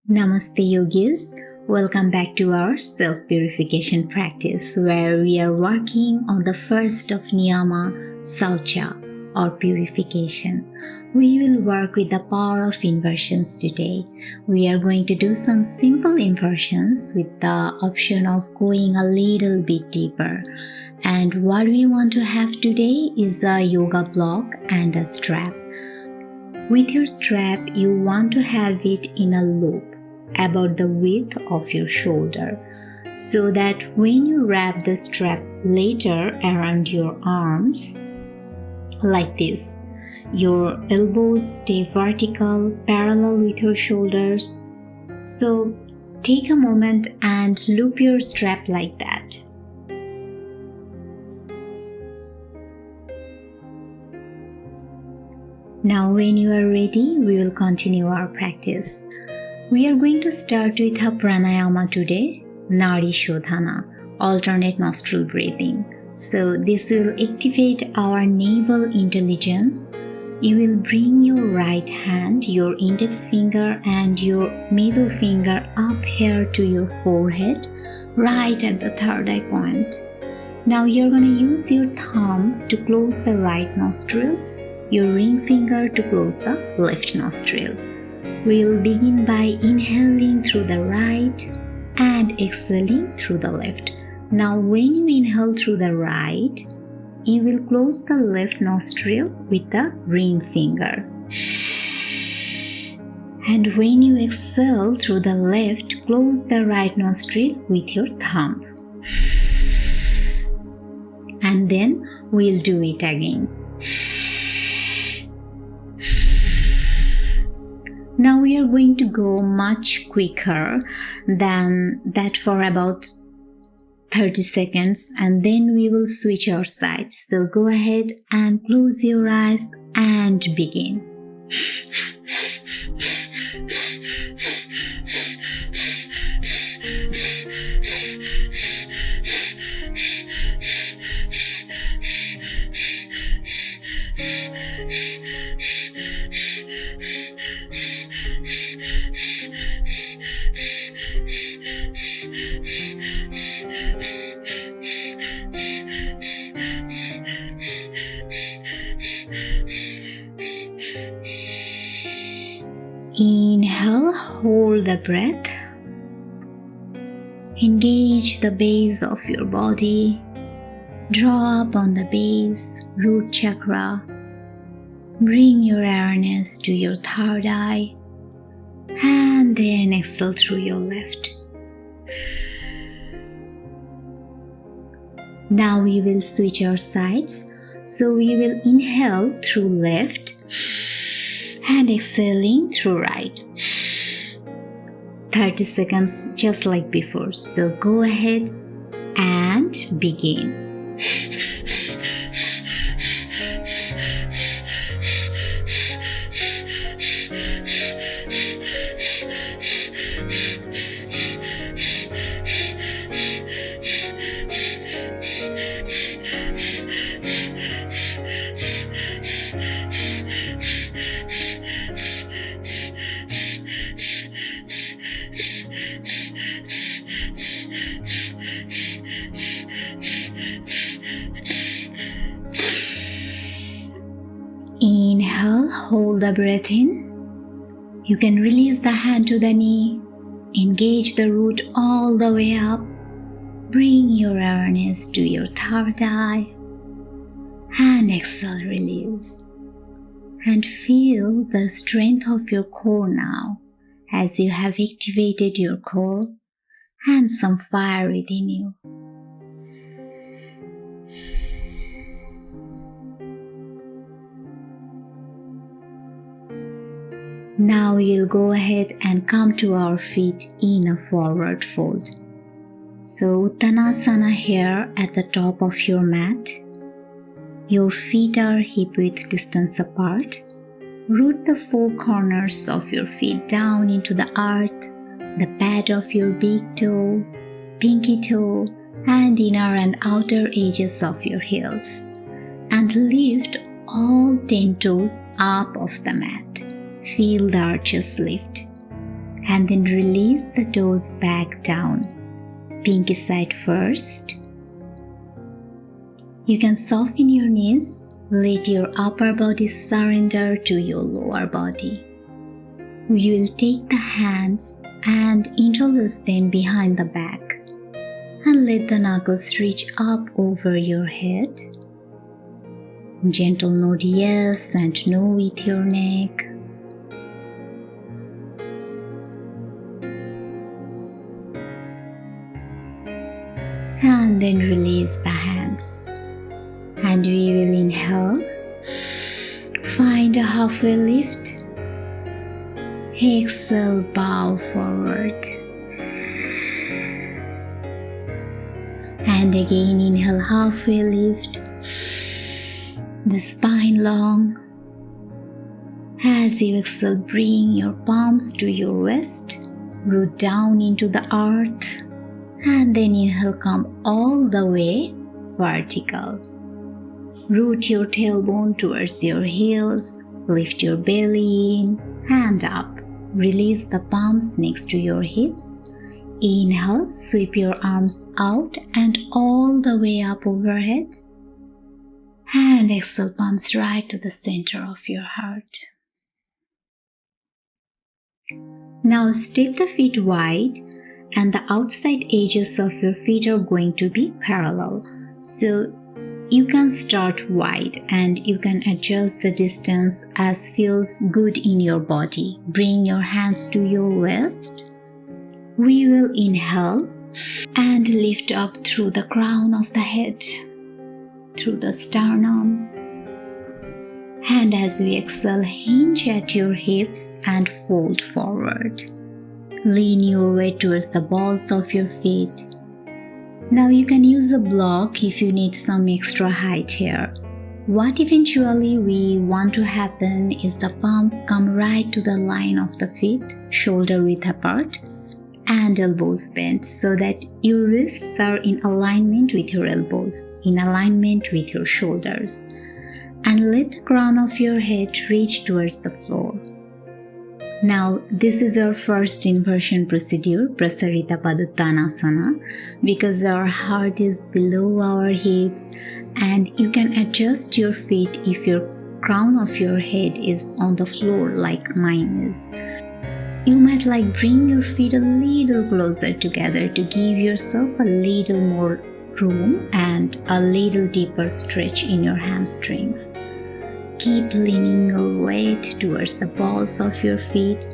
Namaste yogis, welcome back to our self-purification practice where we are working on the first of Niyama, Saucha or purification. We will work with the power of inversions today. We are going to do some simple inversions with the option of going a little bit deeper. And what we want to have today is a yoga block and a strap. With your strap, you want to have it in a loop about the width of your shoulder so that when you wrap the strap later around your arms, like this, your elbows stay vertical, parallel with your shoulders. So take a moment and loop your strap like that. Now when you are ready, we will continue our practice. We are going to start with a pranayama today, Nadi Shodhana, alternate nostril breathing. So this will activate our navel intelligence. You will bring your right hand, your index finger and your middle finger up here to your forehead, right at the third eye point. Now you're going to use your thumb to close the right nostril, your ring finger to close the left nostril. We'll begin by inhaling through the right and exhaling through the left. Now when you inhale through the right, you will close the left nostril with the ring finger. And when you exhale through the left, close the right nostril with your thumb. And then we'll do it again. Now we are going to go much quicker than that for about 30 seconds and then we will switch our sides. So go ahead and close your eyes and begin. Inhale, hold the breath. Engage the base of your body. Draw up on the base, root chakra. Bring your awareness to your third eye. And then exhale through your left. Now we will switch our sides. So we will inhale through left and exhaling through right. 30 seconds just like before. So go ahead and begin. Inhale, hold the breath in. You can release the hand to the knee. Engage the root all the way up. Bring your awareness to your third eye. And exhale, release. And feel the strength of your core now as you have activated your core and some fire within you. Now we'll go ahead and come to our feet in a forward fold. So Uttanasana here at the top of your mat. Your feet are hip-width distance apart. Root the four corners of your feet down into the earth, the pad of your big toe, pinky toe, and inner and outer edges of your heels. And lift all 10 toes up off the mat. Feel the arches lift. and then release the toes back down. Pinky side first. You can soften your knees. Let your upper body surrender to your lower body. We will take the hands and interlace them behind the back and let the knuckles reach up over your head. Gentle nod yes and no with your neck. And then release the hands. And we will inhale. Find a halfway lift. Exhale, bow forward. And again inhale, halfway lift. The spine long. As you exhale, bring your palms to your waist. Root down into the earth. And then inhale, come all the way vertical. Root your tailbone towards your heels. Lift your belly in and up. Release the palms next to your hips. Inhale, sweep your arms out and all the way up overhead. And exhale, palms right to the center of your heart. Now step the feet wide and the outside edges of your feet are going to be parallel. So you can start wide and you can adjust the distance as feels good in your body. Bring your hands to your waist. We will inhale and lift up through the crown of the head, through the sternum. And as we exhale, hinge at your hips and fold forward. Lean your weight towards the balls of your feet. Now you can use a block if you need some extra height here. What eventually we want to happen is the palms come right to the line of the feet, shoulder width apart, and elbows bent so that your wrists are in alignment with your elbows, in alignment with your shoulders. And let the crown of your head reach towards the floor. Now, this is our first inversion procedure, Prasarita Paduttanasana, because our heart is below our hips and you can adjust your feet if your crown of your head is on the floor like mine is. You might bring your feet a little closer together to give yourself a little more room and a little deeper stretch in your hamstrings. Keep leaning your weight towards the balls of your feet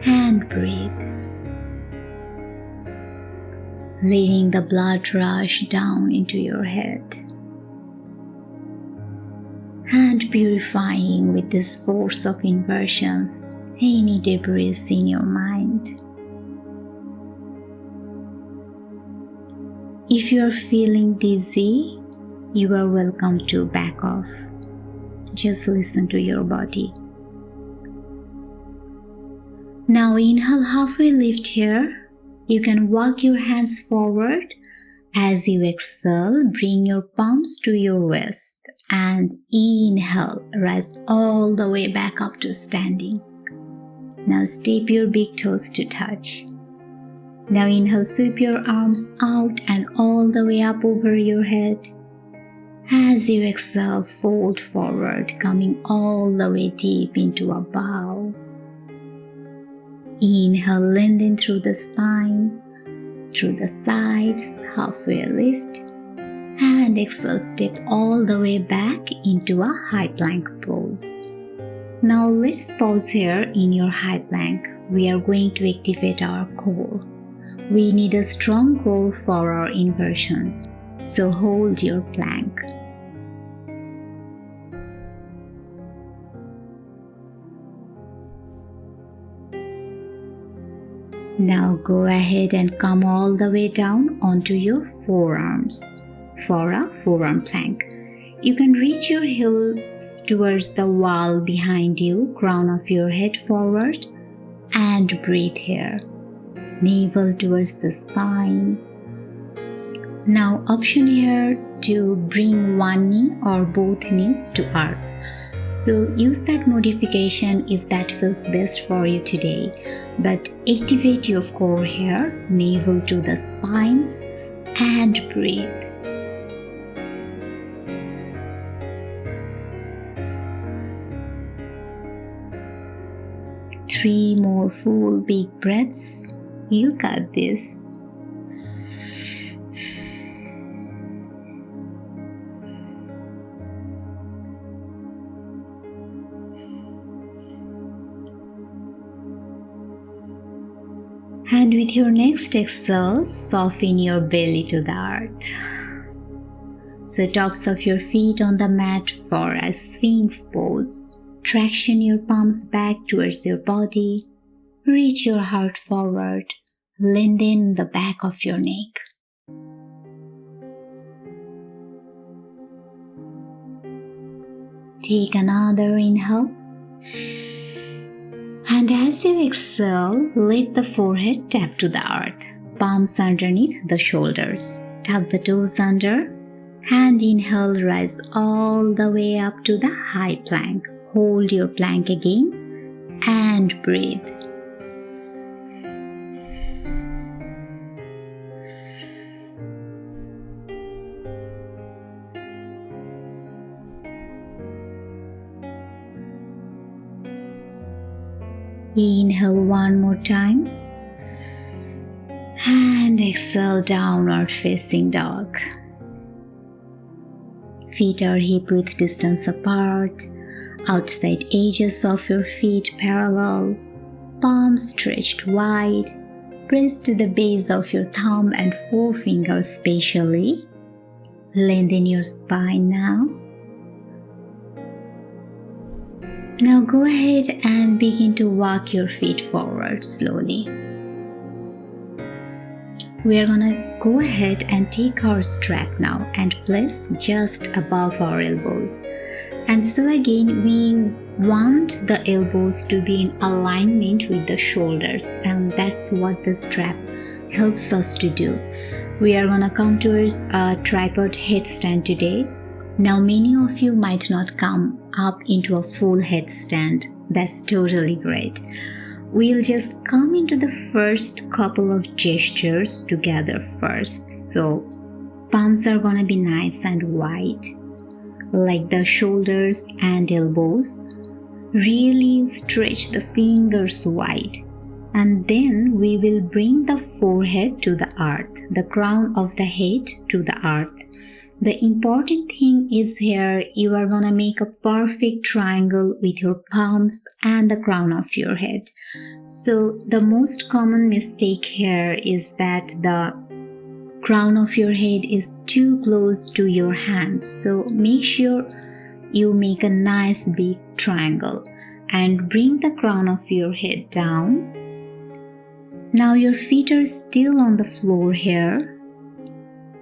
and breathe. Letting the blood rush down into your head. And purifying with this force of inversions any debris in your mind. If you are feeling dizzy, you are welcome to back off. Just listen to your body. Now inhale, halfway lift here. You can walk your hands forward. As you exhale, bring your palms to your waist and inhale, rise all the way back up to standing. Now step your big toes to touch. Now inhale, sweep your arms out and all the way up over your head. As you exhale, fold forward, coming all the way deep into a bow. Inhale, lengthen through the spine, through the sides, halfway lift. And exhale, step all the way back into a high plank pose. Now let's pause here in your high plank. We are going to activate our core. We need a strong core for our inversions. So hold your plank. Now go ahead and come all the way down onto your forearms for a forearm plank. You can reach your heels towards the wall behind you, crown of your head forward, and breathe here. Navel towards the spine. Now option here to bring one knee or both knees to earth. So use that modification if that feels best for you today. But activate your core here, navel to the spine, and breathe. Three more full big breaths. You got this. And with your next exhale, soften your belly to the earth. So tops of your feet on the mat for a Sphinx pose. Traction your palms back towards your body. Reach your heart forward. Lengthen the back of your neck. Take another inhale. And as you exhale, let the forehead tap to the earth. Palms underneath the shoulders. Tuck the toes under. And inhale, rise all the way up to the high plank. Hold your plank again and breathe. Inhale one more time and exhale, downward facing dog. Feet are hip width distance apart, outside edges of your feet parallel, palms stretched wide. Press to the base of your thumb and forefinger spatially. Lengthen your spine now. Now go ahead and begin to walk your feet forward slowly. We are gonna go ahead and take our strap now and place just above our elbows. And so again, we want the elbows to be in alignment with the shoulders, and that's what the strap helps us to do. We are gonna come towards a tripod headstand today. Now many of you might not come up into a full headstand. That's totally great. We'll just come into the first couple of gestures together first. So palms are gonna be nice and wide, like the shoulders and elbows. Really stretch the fingers wide. And then we will bring the forehead to the earth, the crown of the head to the earth. The important thing is here, you are gonna make a perfect triangle with your palms and the crown of your head. So the most common mistake here is that the crown of your head is too close to your hands. So make sure you make a nice big triangle and bring the crown of your head down. Now your feet are still on the floor here.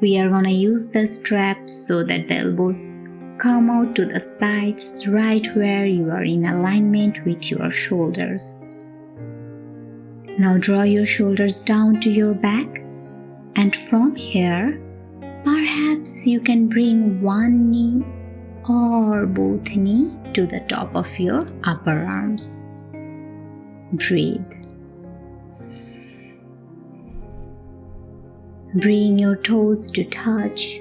We are gonna use the straps so that the elbows come out to the sides, right where you are in alignment with your shoulders. Now draw your shoulders down to your back, and from here, perhaps you can bring one knee or both knee to the top of your upper arms. Breathe. Bring your toes to touch.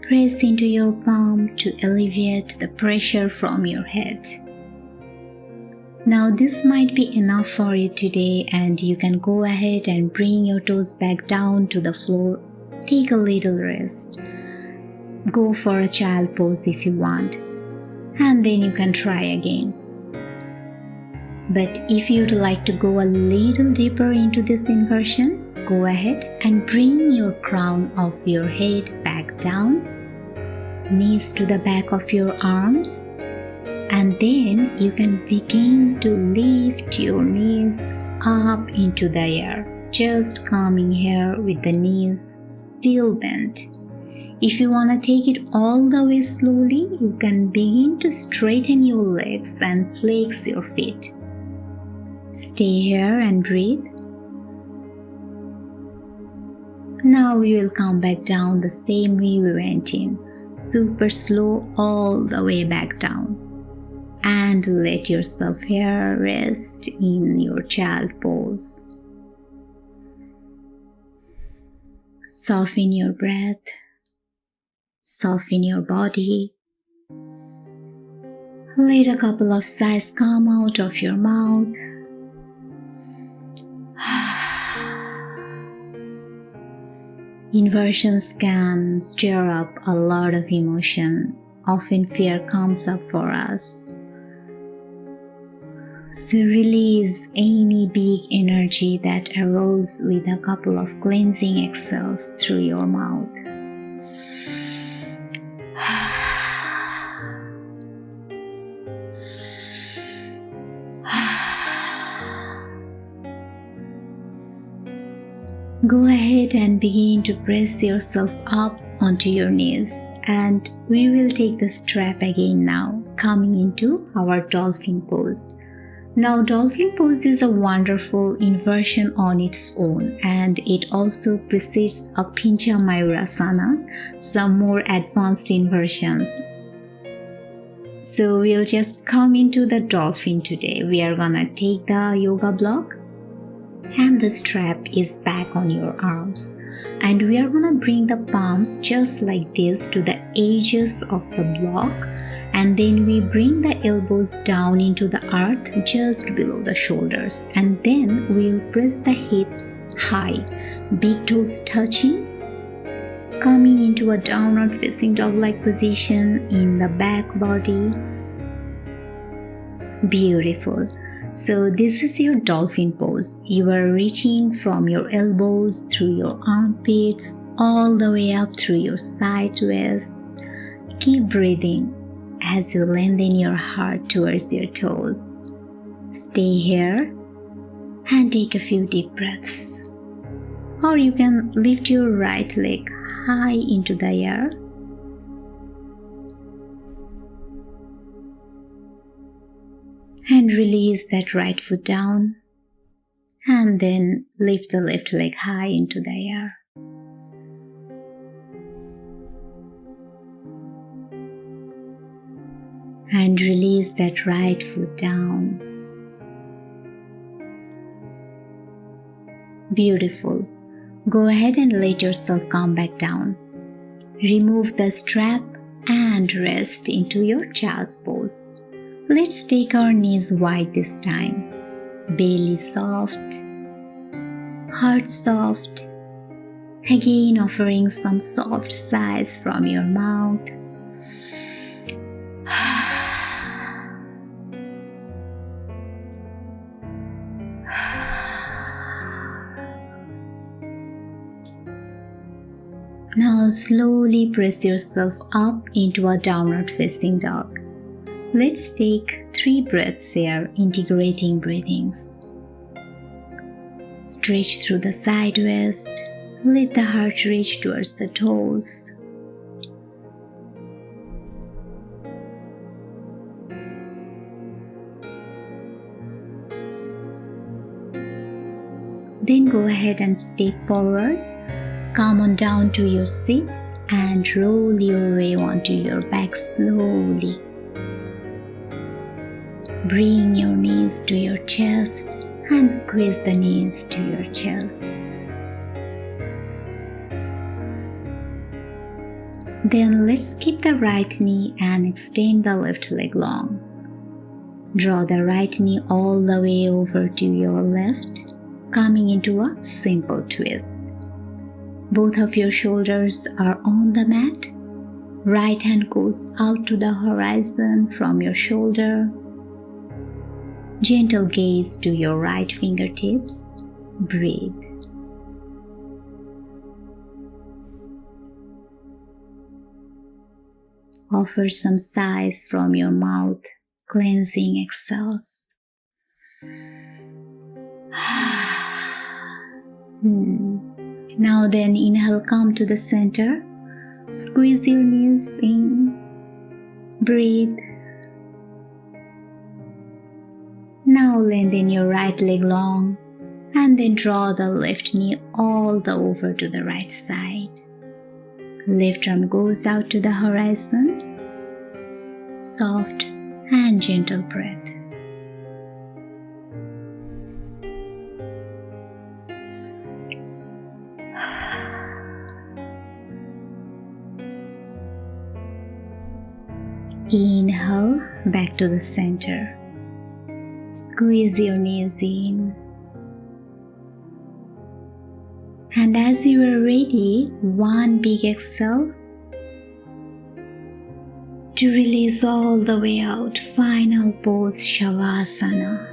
Press into your palm to alleviate the pressure from your head. Now this might be enough for you today, and you can go ahead and bring your toes back down to the floor. Take a little rest. Go for a child pose if you want, and then you can try again. But if you'd like to go a little deeper into this inversion, go ahead and bring your crown of your head back down, knees to the back of your arms, and then you can begin to lift your knees up into the air, just coming here with the knees still bent. If you want to take it all the way slowly, you can begin to straighten your legs and flex your feet. Stay here and breathe. Now we will come back down the same way we went in, super slow all the way back down. and let yourself here rest in your child pose. Soften your breath, soften your body. Let a couple of sighs come out of your mouth. Inversions can stir up a lot of emotion. Often fear comes up for us. So release any big energy that arose with a couple of cleansing exhales through your mouth. Go ahead and begin to press yourself up onto your knees, and we will take the strap again now, coming into our dolphin pose. Now, dolphin pose is a wonderful inversion on its own, and it also precedes a Pincha Mayurasana, some more advanced inversions. So we'll just come into the dolphin today. We are gonna take the yoga block, and the strap is back on your arms, and we are gonna bring the palms just like this to the edges of the block, and then we bring the elbows down into the earth just below the shoulders, and then we'll press the hips high, big toes touching, coming into a downward facing dog-like position in the back body. Beautiful. So this is your dolphin pose. You are reaching from your elbows through your armpits all the way up through your side twists. Keep breathing as you lengthen your heart towards your toes. Stay here and take a few deep breaths. Or you can lift your right leg high into the air. And release that right foot down, and then lift the left leg high into the air. And release that right foot down. Beautiful. Go ahead and let yourself come back down. Remove the strap and rest into your child's pose. Let's take our knees wide this time. Belly soft, heart soft. Again, offering some soft sighs from your mouth. Now slowly press yourself up into a downward facing dog. Let's take 3 breaths here, integrating breathings. Stretch through the side waist. Let the heart reach towards the toes. Then go ahead and step forward. Come on down to your seat and roll your way onto your back slowly. Bring your knees to your chest and squeeze the knees to your chest. Then let's keep the right knee and extend the left leg long. Draw the right knee all the way over to your left, coming into a simple twist. Both of your shoulders are on the mat. Right hand goes out to the horizon from your shoulder. Gentle gaze to your right fingertips. Breathe. Offer some sighs from your mouth, cleansing exhales. Now then, inhale, come to the center. Squeeze your knees in. Breathe. Now lengthen your right leg long, and then draw the left knee all the over to the right side. Left arm goes out to the horizon. Soft and gentle breath. Inhale back to the center. Squeeze your knees in. And as you are ready, one big exhale to release all the way out. Final pose, Shavasana.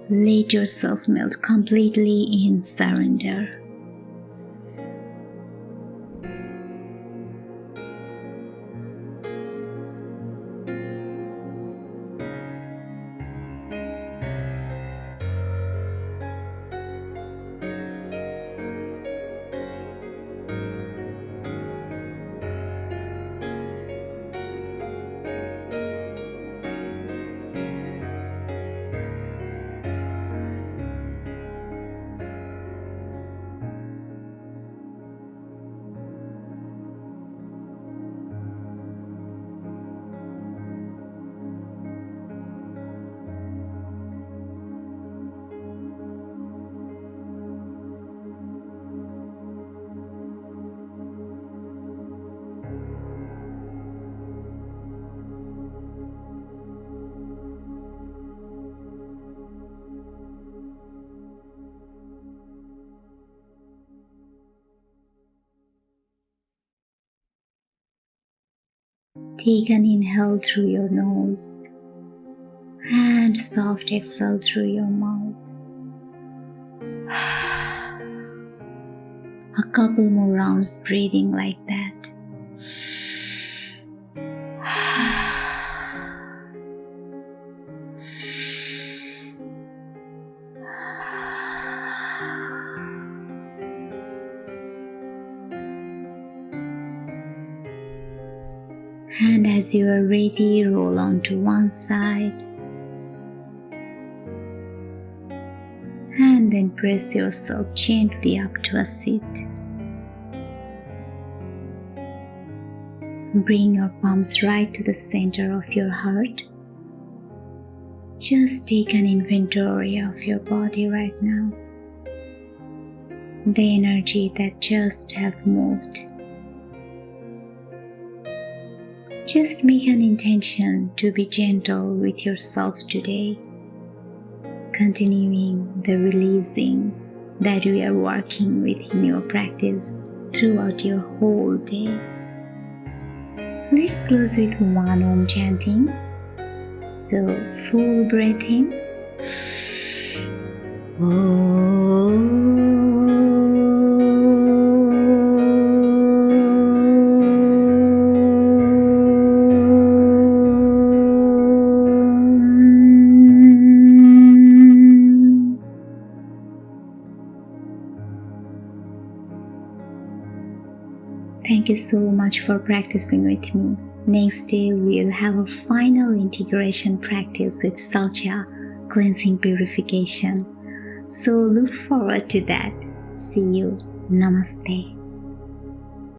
Let yourself melt completely in surrender. Take an inhale through your nose and soft exhale through your mouth. A couple more rounds breathing like that. And as you are ready, roll onto one side and then press yourself gently up to a seat. Bring your palms right to the center of your heart. Just take an inventory of your body right now. The energy that just have moved. Just make an intention to be gentle with yourself today, continuing the releasing that we are working with in your practice throughout your whole day. Let's close with one Om chanting. So full breath in. Om. Thank you so much for practicing with me. Next day we'll have a final integration practice with Saucha, cleansing purification. So look forward to that. See you. Namaste.